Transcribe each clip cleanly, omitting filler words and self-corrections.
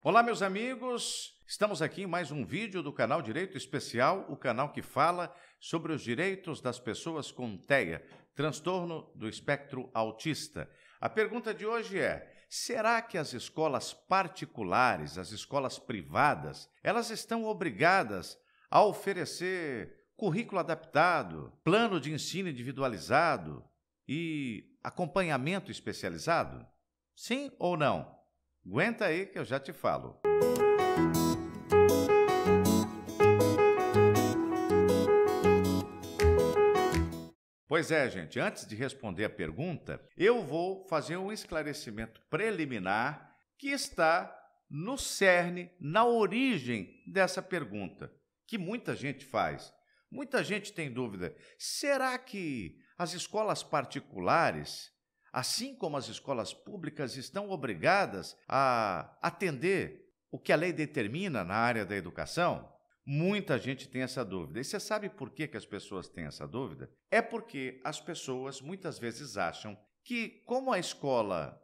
Olá, meus amigos! Estamos aqui em mais um vídeo do canal Direito Especial, o canal que fala sobre os direitos das pessoas com TEA, transtorno do espectro autista. A pergunta de hoje é: será que as escolas particulares, as escolas privadas, elas estão obrigadas a oferecer currículo adaptado, plano de ensino individualizado e acompanhamento especializado? Sim ou não? Aguenta aí que eu já te falo. Pois é, gente, antes de responder a pergunta, eu vou fazer um esclarecimento preliminar que está no cerne, na origem dessa pergunta, que muita gente faz. Muita gente tem dúvida: será que as escolas particulares, assim como as escolas públicas, estão obrigadas a atender o que a lei determina na área da educação? Muita gente tem essa dúvida. E você sabe por que as pessoas têm essa dúvida? É porque as pessoas muitas vezes acham que, como a escola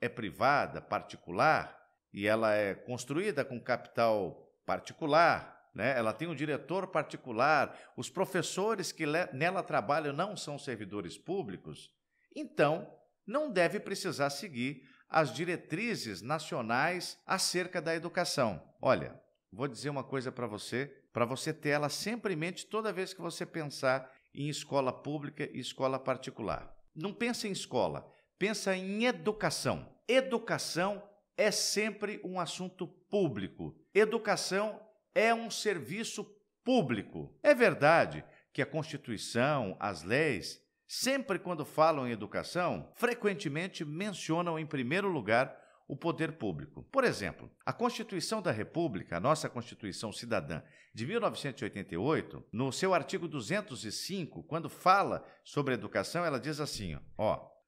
é privada, particular, e ela é construída com capital particular, ela tem um diretor particular, os professores que nela trabalham não são servidores públicos, então não deve precisar seguir as diretrizes nacionais acerca da educação. Olha, vou dizer uma coisa para você ter ela sempre em mente toda vez que você pensar em escola pública e escola particular. Não pensa em escola, pensa em educação. Educação é sempre um assunto público. Educação é um serviço público. É verdade que a Constituição, as leis, sempre quando falam em educação, frequentemente mencionam em primeiro lugar o poder público. Por exemplo, a Constituição da República, a nossa Constituição Cidadã de 1988, no seu artigo 205, quando fala sobre educação, ela diz assim,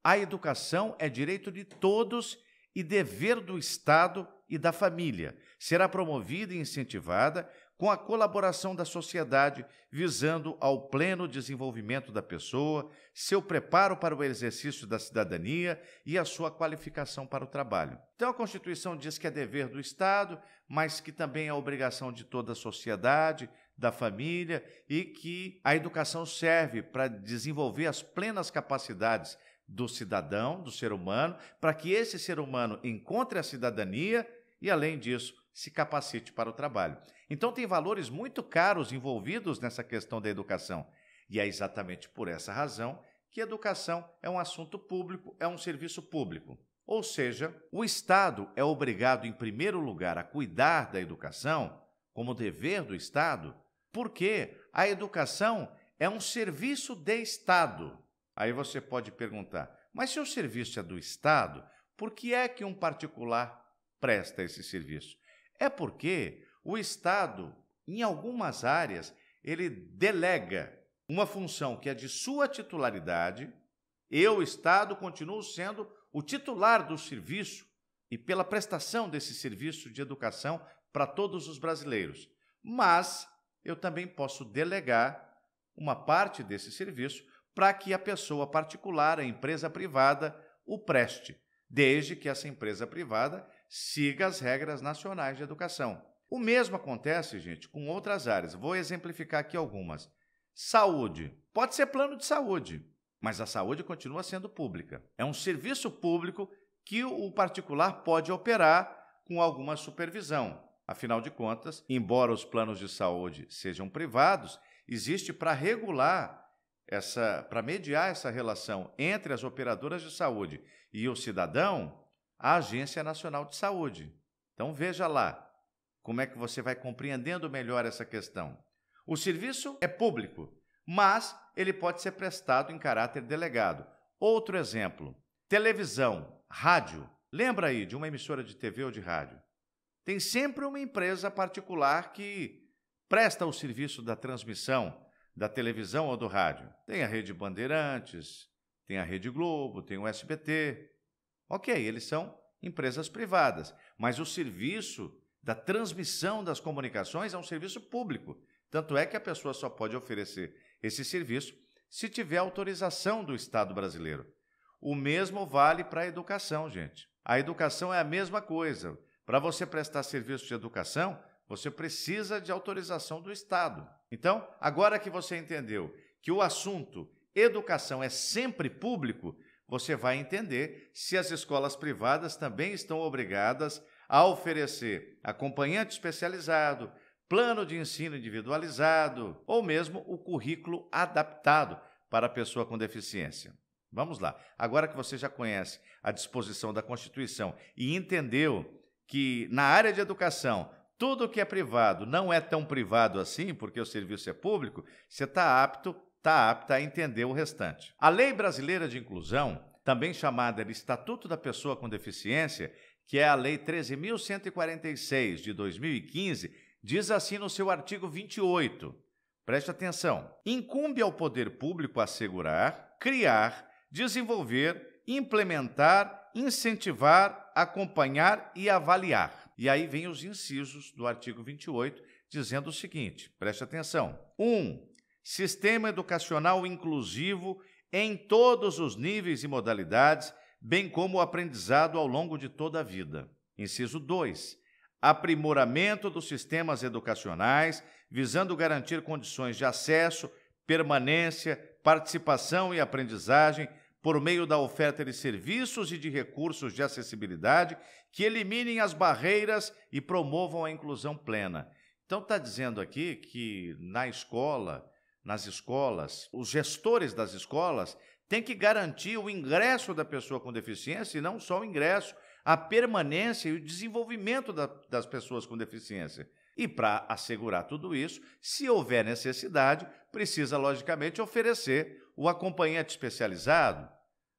a educação é direito de todos e dever do Estado e da família. Será promovida e incentivada com a colaboração da sociedade, visando ao pleno desenvolvimento da pessoa, seu preparo para o exercício da cidadania e a sua qualificação para o trabalho. Então, a Constituição diz que é dever do Estado, mas que também é obrigação de toda a sociedade, da família, e que a educação serve para desenvolver as plenas capacidades do cidadão, do ser humano, para que esse ser humano encontre a cidadania e, além disso, se capacite para o trabalho. Então, tem valores muito caros envolvidos nessa questão da educação. E é exatamente por essa razão que a educação é um assunto público, é um serviço público. Ou seja, o Estado é obrigado, em primeiro lugar, a cuidar da educação, como dever do Estado, porque a educação é um serviço de Estado. Aí você pode perguntar, mas se o serviço é do Estado, por que é que um particular presta esse serviço? É porque o Estado, em algumas áreas, ele delega uma função que é de sua titularidade, e o Estado continua sendo o titular do serviço e pela prestação desse serviço de educação para todos os brasileiros. Mas eu também posso delegar uma parte desse serviço para que a pessoa particular, a empresa privada, o preste, desde que essa empresa privada siga as regras nacionais de educação. O mesmo acontece, gente, com outras áreas. Vou exemplificar aqui algumas. Saúde. Pode ser plano de saúde, mas a saúde continua sendo pública. É um serviço público que o particular pode operar com alguma supervisão. Afinal de contas, embora os planos de saúde sejam privados, existe para regular para mediar essa relação entre as operadoras de saúde e o cidadão, a Agência Nacional de Saúde. Então, veja lá como é que você vai compreendendo melhor essa questão. O serviço é público, mas ele pode ser prestado em caráter delegado. Outro exemplo, televisão, rádio. Lembra aí de uma emissora de TV ou de rádio? Tem sempre uma empresa particular que presta o serviço da transmissão da televisão ou do rádio. Tem a Rede Bandeirantes, tem a Rede Globo, tem o SBT. Ok, eles são empresas privadas, mas o serviço da transmissão das comunicações é um serviço público. Tanto é que a pessoa só pode oferecer esse serviço se tiver autorização do Estado brasileiro. O mesmo vale para a educação, gente. A educação é a mesma coisa. Para você prestar serviço de educação, você precisa de autorização do Estado. Então, agora que você entendeu que o assunto educação é sempre público, você vai entender se as escolas privadas também estão obrigadas a oferecer acompanhante especializado, plano de ensino individualizado ou mesmo o currículo adaptado para a pessoa com deficiência. Vamos lá. Agora que você já conhece a disposição da Constituição e entendeu que na área de educação tudo que é privado não é tão privado assim, porque o serviço é público, você está apta a entender o restante. A Lei Brasileira de Inclusão, também chamada de Estatuto da Pessoa com Deficiência, que é a Lei 13.146 de 2015, diz assim no seu artigo 28. Preste atenção. Incumbe ao poder público assegurar, criar, desenvolver, implementar, incentivar, acompanhar e avaliar. E aí vem os incisos do artigo 28, dizendo o seguinte, preste atenção. 1. Sistema educacional inclusivo em todos os níveis e modalidades, bem como o aprendizado ao longo de toda a vida. Inciso 2. Aprimoramento dos sistemas educacionais, visando garantir condições de acesso, permanência, participação e aprendizagem por meio da oferta de serviços e de recursos de acessibilidade que eliminem as barreiras e promovam a inclusão plena. Então, está dizendo aqui que nas escolas, os gestores das escolas têm que garantir o ingresso da pessoa com deficiência e não só o ingresso, a permanência e o desenvolvimento das pessoas com deficiência. E para assegurar tudo isso, se houver necessidade, precisa, logicamente, oferecer o acompanhante especializado.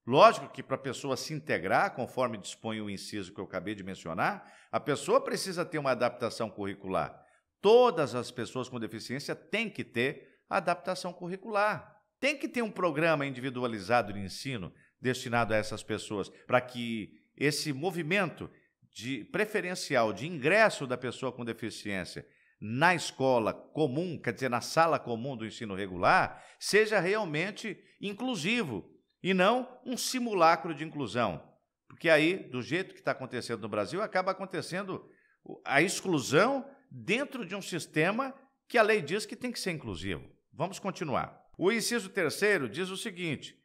Lógico que para a pessoa se integrar, conforme dispõe o inciso que eu acabei de mencionar, a pessoa precisa ter uma adaptação curricular. Todas as pessoas com deficiência têm que ter adaptação curricular. Tem que ter um programa individualizado de ensino destinado a essas pessoas, para que esse movimento preferencial de ingresso da pessoa com deficiência na escola comum, quer dizer, na sala comum do ensino regular, seja realmente inclusivo e não um simulacro de inclusão. Porque aí, do jeito que está acontecendo no Brasil, acaba acontecendo a exclusão dentro de um sistema que a lei diz que tem que ser inclusivo. Vamos continuar. O inciso 3º diz o seguinte: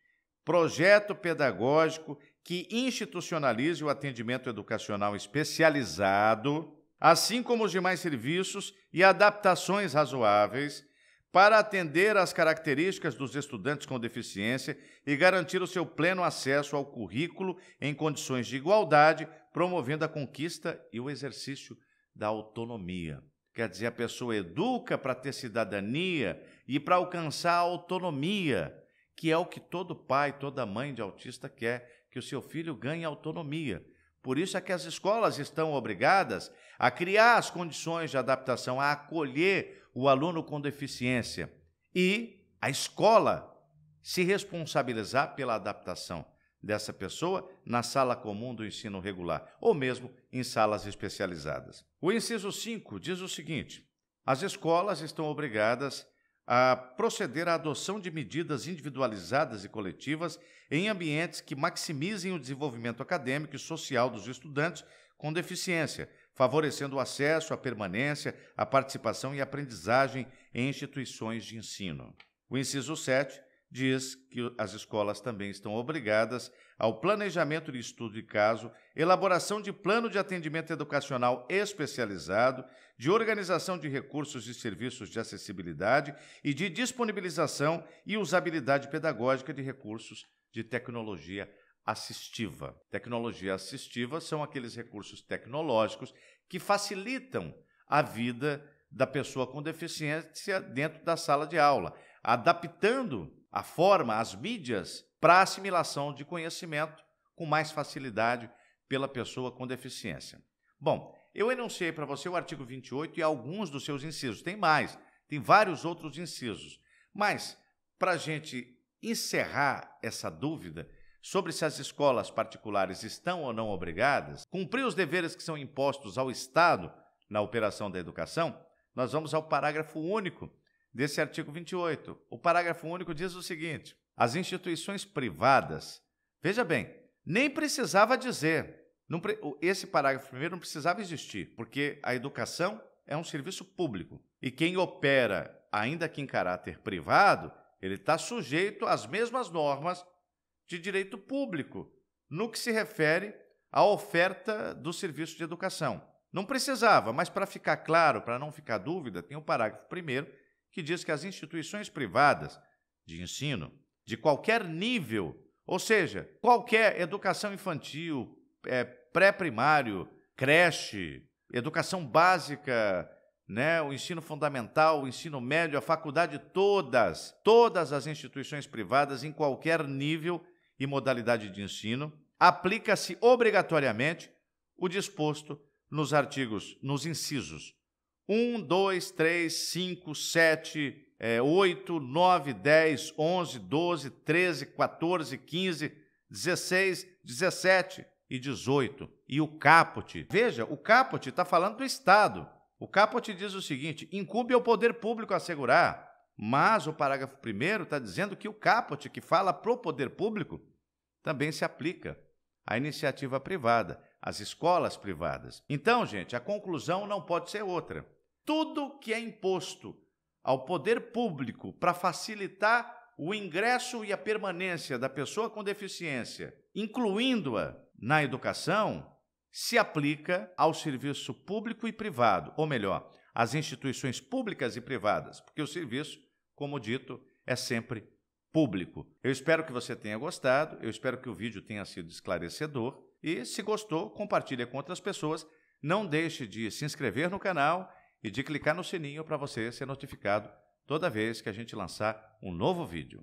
projeto pedagógico que institucionalize o atendimento educacional especializado, assim como os demais serviços e adaptações razoáveis, para atender às características dos estudantes com deficiência e garantir o seu pleno acesso ao currículo em condições de igualdade, promovendo a conquista e o exercício da autonomia. Quer dizer, a pessoa educa para ter cidadania e para alcançar a autonomia, que é o que todo pai, toda mãe de autista quer, que o seu filho ganhe autonomia. Por isso é que as escolas estão obrigadas a criar as condições de adaptação, a acolher o aluno com deficiência e a escola se responsabilizar pela adaptação dessa pessoa na sala comum do ensino regular ou mesmo em salas especializadas. O inciso 5 diz o seguinte: as escolas estão obrigadas a proceder à adoção de medidas individualizadas e coletivas em ambientes que maximizem o desenvolvimento acadêmico e social dos estudantes com deficiência, favorecendo o acesso, a permanência, a participação e a aprendizagem em instituições de ensino. O inciso 7 diz que as escolas também estão obrigadas ao planejamento de estudo de caso, elaboração de plano de atendimento educacional especializado, de organização de recursos e serviços de acessibilidade e de disponibilização e usabilidade pedagógica de recursos de tecnologia assistiva. Tecnologia assistiva são aqueles recursos tecnológicos que facilitam a vida da pessoa com deficiência dentro da sala de aula, adaptando a forma, as mídias, para a assimilação de conhecimento com mais facilidade pela pessoa com deficiência. Bom, eu enunciei para você o artigo 28 e alguns dos seus incisos. Tem mais, tem vários outros incisos. Mas, para a gente encerrar essa dúvida sobre se as escolas particulares estão ou não obrigadas a cumprir os deveres que são impostos ao Estado na operação da educação, nós vamos ao parágrafo único desse artigo 28. O parágrafo único diz o seguinte: as instituições privadas, veja bem, nem precisava dizer, Esse parágrafo primeiro não precisava existir, porque a educação é um serviço público. E quem opera, ainda que em caráter privado, ele está sujeito às mesmas normas de direito público, no que se refere à oferta do serviço de educação. Não precisava, mas para ficar claro, para não ficar dúvida, tem o parágrafo primeiro que diz que as instituições privadas de ensino, de qualquer nível, ou seja, qualquer educação infantil, pré-primário, creche, educação básica, o ensino fundamental, o ensino médio, a faculdade, todas as instituições privadas em qualquer nível e modalidade de ensino, aplica-se obrigatoriamente o disposto nos incisos 1, 2, 3, 5, 7, 8, 9, 10, 11, 12, 13, 14, 15, 16, 17 e 18. E o caput, veja, o caput está falando do Estado. O caput diz o seguinte: incumbe ao poder público assegurar, mas o parágrafo 1º está dizendo que o caput, que fala para o poder público, também se aplica à iniciativa privada, às escolas privadas. Então, gente, a conclusão não pode ser outra. Tudo que é imposto ao poder público para facilitar o ingresso e a permanência da pessoa com deficiência, incluindo-a na educação, se aplica ao serviço público e privado, ou melhor, às instituições públicas e privadas, porque o serviço, como dito, é sempre público. Eu espero que você tenha gostado, eu espero que o vídeo tenha sido esclarecedor e, se gostou, compartilhe com outras pessoas. Não deixe de se inscrever no canal e de clicar no sininho para você ser notificado toda vez que a gente lançar um novo vídeo.